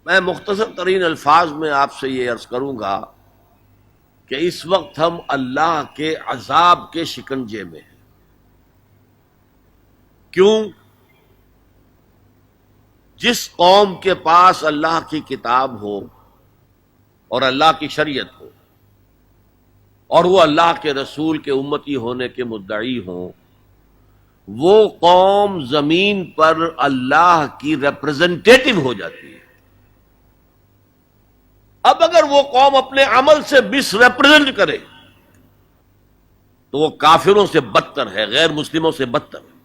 میں مختصر ترین الفاظ میں آپ سے یہ عرض کروں گا کہ اس وقت ہم اللہ کے عذاب کے شکنجے میں ہیں۔ کیوں؟ جس قوم کے پاس اللہ کی کتاب ہو اور اللہ کی شریعت ہو اور وہ اللہ کے رسول کے امتی ہونے کے مدعی ہوں، وہ قوم زمین پر اللہ کی ریپرزنٹیٹو ہو جاتی ہے۔ اب اگر وہ قوم اپنے عمل سے مس ریپرزینٹ کرے تو وہ کافروں سے بدتر ہے، غیر مسلموں سے بدتر ہے،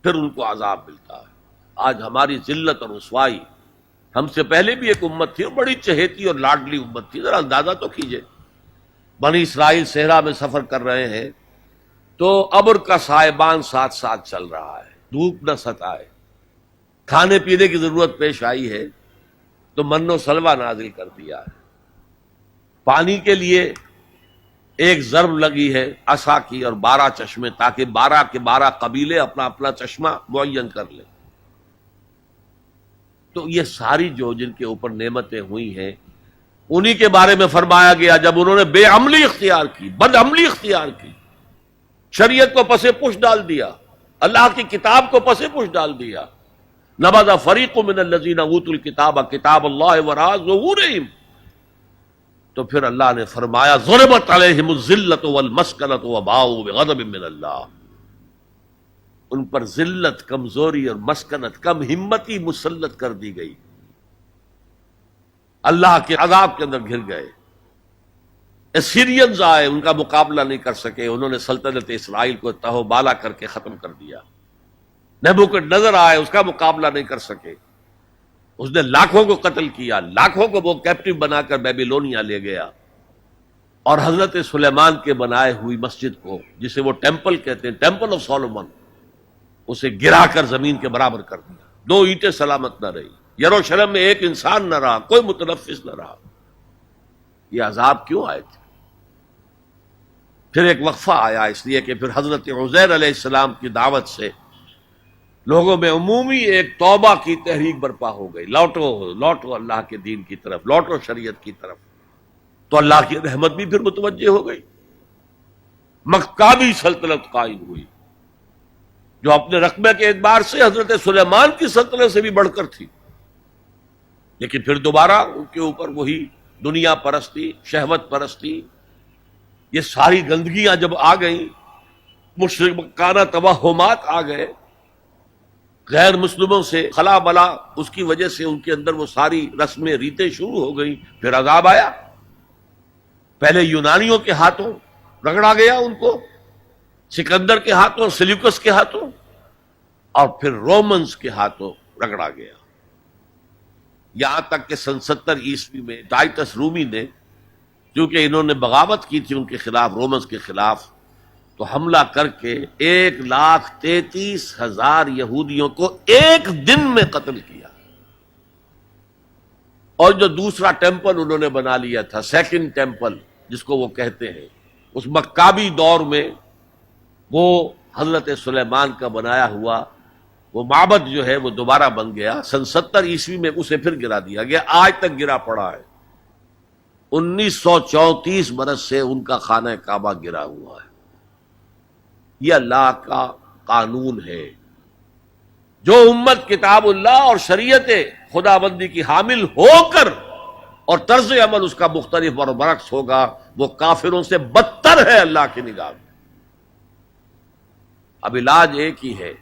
پھر ان کو عذاب ملتا ہے۔ آج ہماری ذلت اور رسوائی، ہم سے پہلے بھی ایک امت تھی اور بڑی چہیتی اور لاڈلی امت تھی، ذرا اندازہ تو کیجئے، بنی اسرائیل صحرا میں سفر کر رہے ہیں تو ابر کا سائبان ساتھ ساتھ چل رہا ہے، دھوپ نہ ستائے، کھانے پینے کی ضرورت پیش آئی ہے تو من و سلوہ نازل کر دیا ہے، پانی کے لیے ایک ضرب لگی ہے عصا کی اور 12 چشمے، تاکہ 12 کے 12 قبیلے اپنا اپنا چشمہ معین کر لیں۔ تو یہ ساری جو جن کے اوپر نعمتیں ہوئی ہیں انہی کے بارے میں فرمایا گیا جب انہوں نے بے عملی اختیار کی، بد عملی اختیار کی، شریعت کو پس پش ڈال دیا، اللہ کی کتاب کو پس پش ڈال دیا۔ نبذ فریق من الذین اوتوا الکتاب کتاب اللہ وراء ظہورہم، تو پھر اللہ نے فرمایا ضربت علیہم الذلۃ والمسکنۃ وباؤوا بغضب من اللہ، ان پر ذلت، کمزوری اور مسکنت، کم ہمتی مسلط کر دی گئی، اللہ کے عذاب کے اندر گر گئے۔ اسیرینز آئے، ان کا مقابلہ نہیں کر سکے، انہوں نے سلطنت اسرائیل کو تہو بالا کر کے ختم کر دیا۔ نیبوکڈنیزر آئے، اس کا مقابلہ نہیں کر سکے، اس نے لاکھوں کو قتل کیا، لاکھوں کو وہ کیپٹیو بنا کر بیبیلونیا لے گیا، اور حضرت سلیمان کے بنائے ہوئی مسجد کو، جسے وہ ٹیمپل کہتے ہیں، ٹیمپل آف سولومن، اسے گرا کر زمین کے برابر کر دیا، 2 اینٹیں سلامت نہ رہی، یروشلم میں ایک انسان نہ رہا، کوئی متنفس نہ رہا۔ یہ عذاب کیوں آئے تھے؟ پھر ایک وقفہ آیا، اس لیے کہ پھر حضرت عزیر علیہ السلام کی دعوت سے لوگوں میں عمومی ایک توبہ کی تحریک برپا ہو گئی، لوٹو اللہ کے دین کی طرف، لوٹو شریعت کی طرف، تو اللہ کی رحمت بھی پھر متوجہ ہو گئی، مکابی سلطنت قائم ہوئی، جو اپنے رقبے کے اعتبار سے حضرت سلیمان کی سلطنت سے بھی بڑھ کر تھی، لیکن پھر دوبارہ ان کے اوپر وہی دنیا پرستی، شہوت پرستی، یہ ساری گندگیاں جب آ گئیں، مشرکانہ توہمات آ گئے، غیر مسلموں سے خلا بلا، اس کی وجہ سے ان کے اندر وہ ساری رسمیں ریتیں شروع ہو گئیں، پھر عذاب آیا۔ پہلے یونانیوں کے ہاتھوں رگڑا گیا ان کو، سکندر کے ہاتھوں، سلیوکس کے ہاتھوں، اور پھر رومنز کے ہاتھوں رگڑا گیا، یہاں تک کہ سن 70 عیسوی میں ٹائٹس رومی نے، کیونکہ انہوں نے بغاوت کی تھی ان کے خلاف، رومنز کے خلاف، تو حملہ کر کے 1,33,000 یہودیوں کو ایک دن میں قتل کیا، اور جو دوسرا ٹیمپل انہوں نے بنا لیا تھا، سیکنڈ ٹیمپل جس کو وہ کہتے ہیں، اس مکابی دور میں وہ حضرت سلیمان کا بنایا ہوا وہ معبد جو ہے وہ دوبارہ بن گیا، سن 70 عیسوی میں اسے پھر گرا دیا گیا، آج تک گرا پڑا ہے، 1934 برس سے ان کا خانہ کعبہ گرا ہوا ہے۔ یہ اللہ کا قانون ہے۔ جو امت کتاب اللہ اور شریعت خدا بندی کی حامل ہو کر اور طرز عمل اس کا مختلف اور برعکس ہوگا، وہ کافروں سے بدتر ہے اللہ کی نگاہ میں۔ اب علاج ایک ہی ہے،